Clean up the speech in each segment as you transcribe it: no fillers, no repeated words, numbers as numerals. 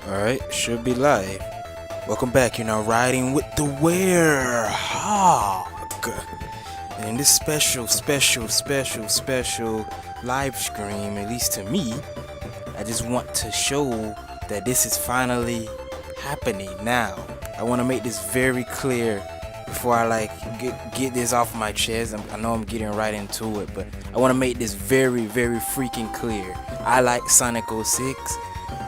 Alright, should be live. Welcome back, you're now riding with the Werehog. And in this special live stream, at least to me, I just want to show that this is finally happening now. I want to make this very clear before I get this off my chest. I know I'm getting right into it, but I want to make this very freaking clear. I like Sonic 06.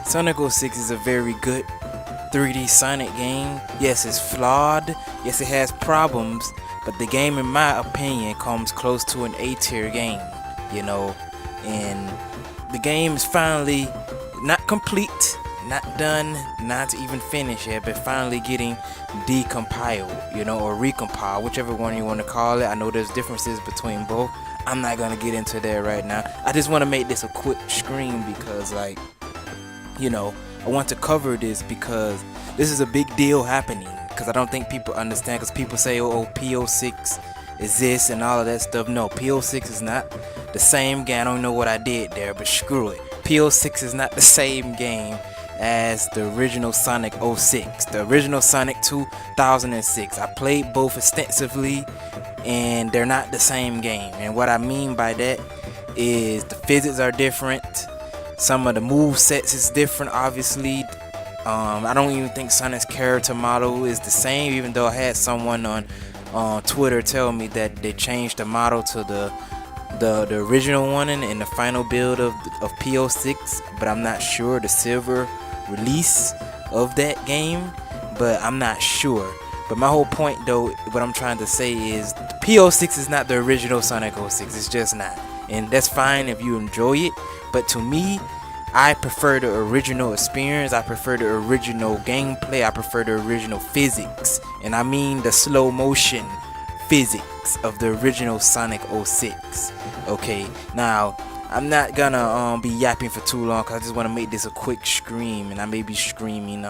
Sonic 06 is a very good 3D Sonic game. Yes, it's flawed. Yes, it has problems. But the game, in my opinion, comes close to an A-tier game, you know. And the game is finally not complete, not done, not even finished yet, but finally getting decompiled, you know, or recompiled, whichever one you want to call it. I know there's differences between both. I'm not going to get into that right now. I just want to make this a quick screen because, you know, I want to cover this because this is a big deal happening. Because I don't think people understand. Because people say, oh, PO6 is this and all of that stuff. No, PO6 is not the same game. I don't know what I did there, but screw it. PO6 is not the same game as the original Sonic 06. The original Sonic 2006. I played both extensively, and they're not the same game. And what I mean by that is the physics are different. Some of the move sets is different, obviously. I don't even think Sonic's character model is the same, even though I had someone on Twitter tell me that they changed the model to the original one in the final build of PO6, but I'm not sure the silver release of that game, but I'm not sure. But my whole point, though, what I'm trying to say is PO6 is not the original Sonic 06. It's just not, and that's fine if you enjoy it. But to me, I prefer the original experience. I prefer the original gameplay. I prefer the original physics, and I mean the slow motion physics of the original Sonic 06. Okay, now I'm not gonna be yapping for too long because I just want to make this a quick scream, and I may be screaming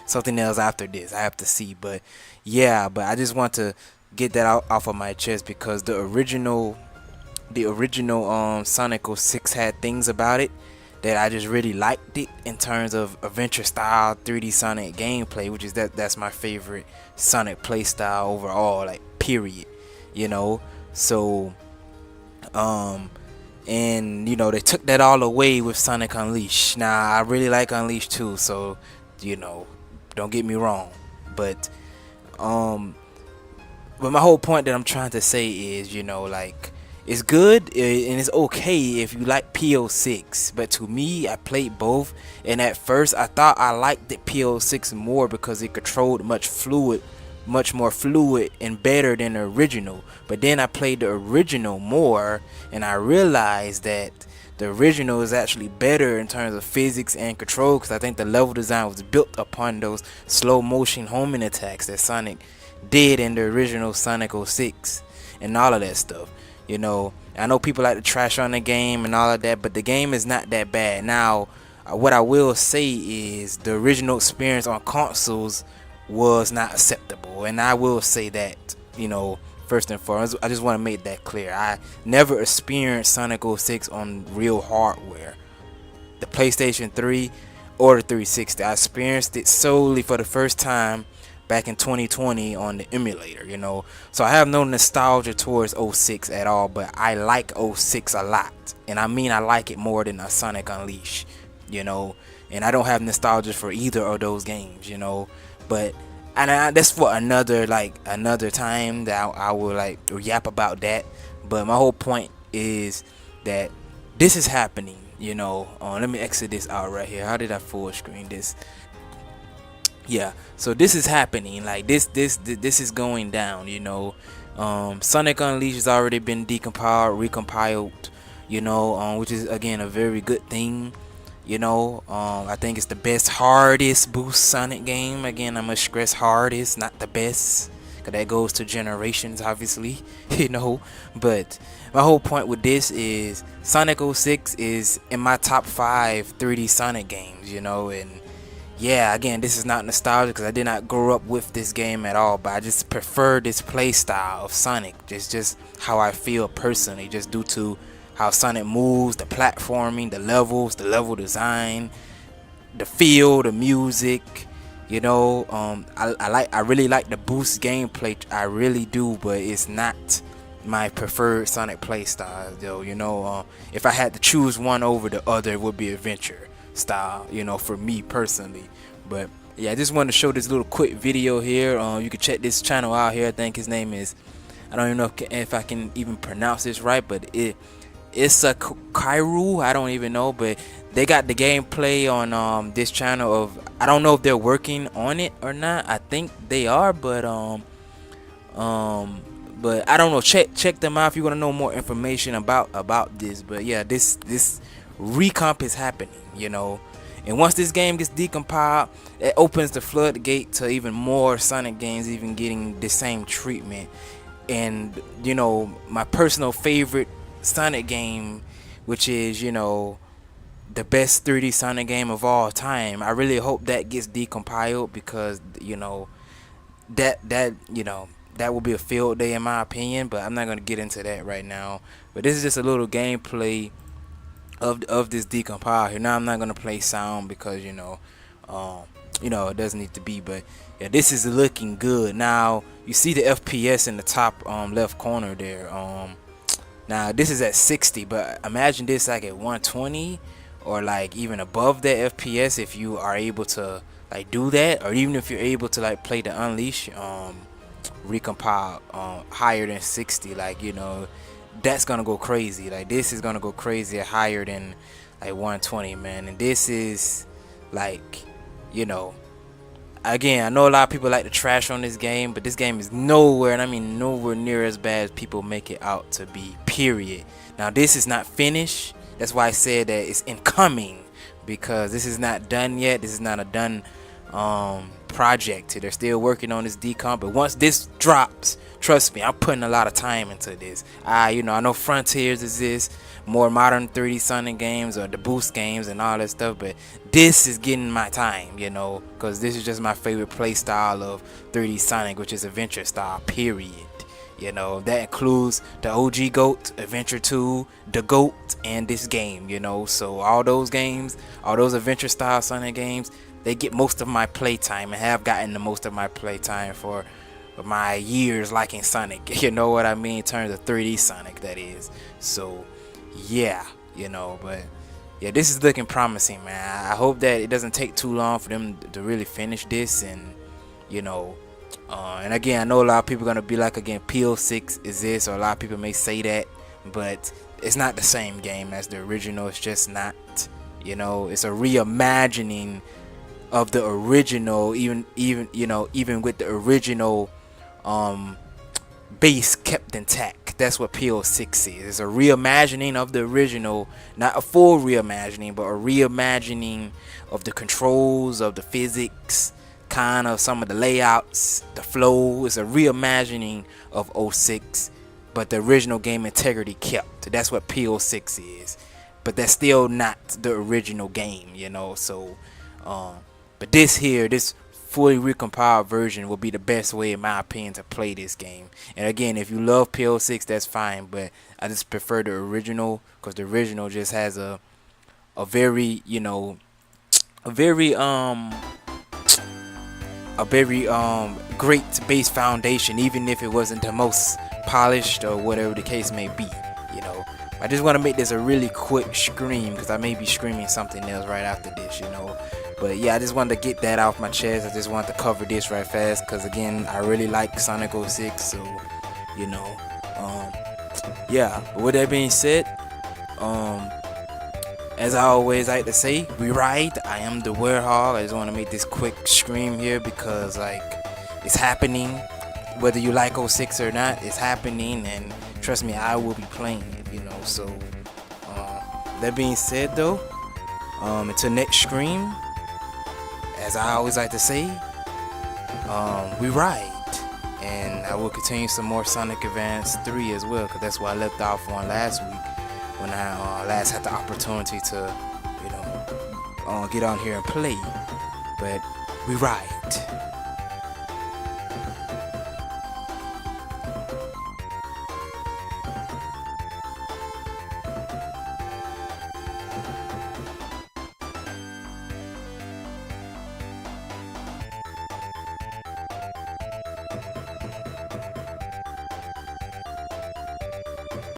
something else after this. I have to see, but yeah, but I just want to get that off of my chest because the original Sonic 06 had things about it that I just really liked it in terms of adventure style 3D Sonic gameplay, which is that's my favorite Sonic play style overall, like period, you know. So and you know, they took that all away with Sonic Unleashed. Now I really like Unleashed too, so you know, don't get me wrong, but my whole point that I'm trying to say is, you know, like, it's good and it's okay if you like PO6, but to me, I played both, and at first I thought I liked the PO6 more because it controlled much more fluid and better than the original. But then I played the original more, and I realized that the original is actually better in terms of physics and control, because I think the level design was built upon those slow motion homing attacks that Sonic did in the original Sonic 06 and all of that stuff. You know, I know people like to trash on the game and all of that, but the game is not that bad. Now, what I will say is the original experience on consoles was not acceptable, and I will say that, you know, first and foremost, I just want to make that clear. I never experienced Sonic 06 on real hardware, the PlayStation 3 or the 360. I experienced it solely for the first time back in 2020 on the emulator, you know. So I have no nostalgia towards 06 at all, but I like 06 a lot, and I mean I like it more than a Sonic Unleashed, you know. And I don't have nostalgia for either of those games, you know. But that's for another time that I will yap about that. But my whole point is that this is happening, you know. Let me exit this out right here. How did I full screen this? Yeah, so this is happening. Like this is going down, you know. Sonic Unleashed has already been recompiled, you know, which is again a very good thing, you know. I think it's the best, hardest boost Sonic game. Again, I must stress hardest, not the best, because that goes to generations, obviously, you know. But my whole point with this is Sonic 06 is in my top 5 3D Sonic games, you know. And yeah, again, this is not nostalgia because I did not grow up with this game at all, but I just prefer this play style of Sonic. Just how I feel personally, just due to how Sonic moves, the platforming, the levels, the level design, the feel, the music. You know, I really like the boost gameplay. I really do, but it's not my preferred Sonic playstyle though. You know, if I had to choose one over the other, it would be adventure style. You know, for me personally. But yeah, I just wanted to show this little quick video here. You can check this channel out here. I think his name is, I don't even know if I can even pronounce this right, but it's a Kairu. I don't even know, but they got the gameplay on this channel of, I don't know if they're working on it or not. I think they are, but I don't know. Check them out if you want to know more information about this. But yeah, this recomp is happening, you know. And once this game gets decompiled, it opens the floodgate to even more Sonic games even getting the same treatment. And you know, my personal favorite Sonic game, which is, you know, the best 3D Sonic game of all time, I really hope that gets decompiled, because you know that you know, that will be a field day in my opinion. But I'm not going to get into that right now. But this is just a little gameplay of this decompile here. Now I'm not going to play sound because you know it doesn't need to be. But yeah, this is looking good. Now you see the FPS in the top left corner there. Now this is at 60, but imagine this like at 120 or like even above that FPS if you are able to like do that, or even if you're able to like play the Unleash recompile higher than 60, like, you know, that's gonna go crazy. Like this is gonna go crazy higher than like 120, man. And this is like, you know, again, I know a lot of people like to trash on this game, but this game is nowhere, and I mean nowhere near as bad as people make it out to be, period. Now this is not finished. That's why I said that it's incoming, because this is not done yet. This is not a done project. They're still working on this decomp. But once this drops, trust me, I'm putting a lot of time into this. You know, I know Frontiers is this more modern 3D Sonic games, or the boost games and all that stuff, but this is getting my time, you know, because this is just my favorite play style of 3D Sonic, which is adventure style, period. You know, that includes the OG GOAT, Adventure 2, the GOAT, and this game, you know. So all those games, all those adventure style Sonic games, they get most of my playtime, and have gotten the most of my playtime for my years liking Sonic. You know what I mean? In terms of 3D Sonic, that is. So yeah, you know, but yeah, this is looking promising, man. I hope that it doesn't take too long for them to really finish this, and you know, and again, I know a lot of people are gonna be like, again, PO6 is this, or a lot of people may say that, but it's not the same game as the original. It's just not, you know. It's a reimagining of the original, even you know, even with the original base kept intact. That's what PO6 is. It's a reimagining of the original, not a full reimagining, but a reimagining of the controls, of the physics, kind of some of the layouts, the flow. Is a reimagining of 06, but the original game integrity kept. That's what PO6 is, but that's still not the original game, you know. So but this here, this fully recompiled version will be the best way, in my opinion, to play this game. And again, if you love PO6, that's fine, but I just prefer the original, because the original just has a very, you know, a very great base foundation, even if it wasn't the most polished or whatever the case may be, you know. I just want to make this a really quick scream, because I may be screaming something else right after this, you know. But yeah, I just wanted to get that off my chest. I just wanted to cover this right fast, because again, I really like Sonic 06, so you know, yeah. But with that being said, as I always like to say, we ride. I am the Warehog. I just want to make this quick scream here, because like, it's happening. Whether you like 06 or not, it's happening, and trust me, I will be playing it, you know. So that being said though, until next scream, as I always like to say, we ride. And I will continue some more Sonic Advance 3 as well, because that's what I left off on last week, when I last had the opportunity to, you know, get on here and play. But we ride.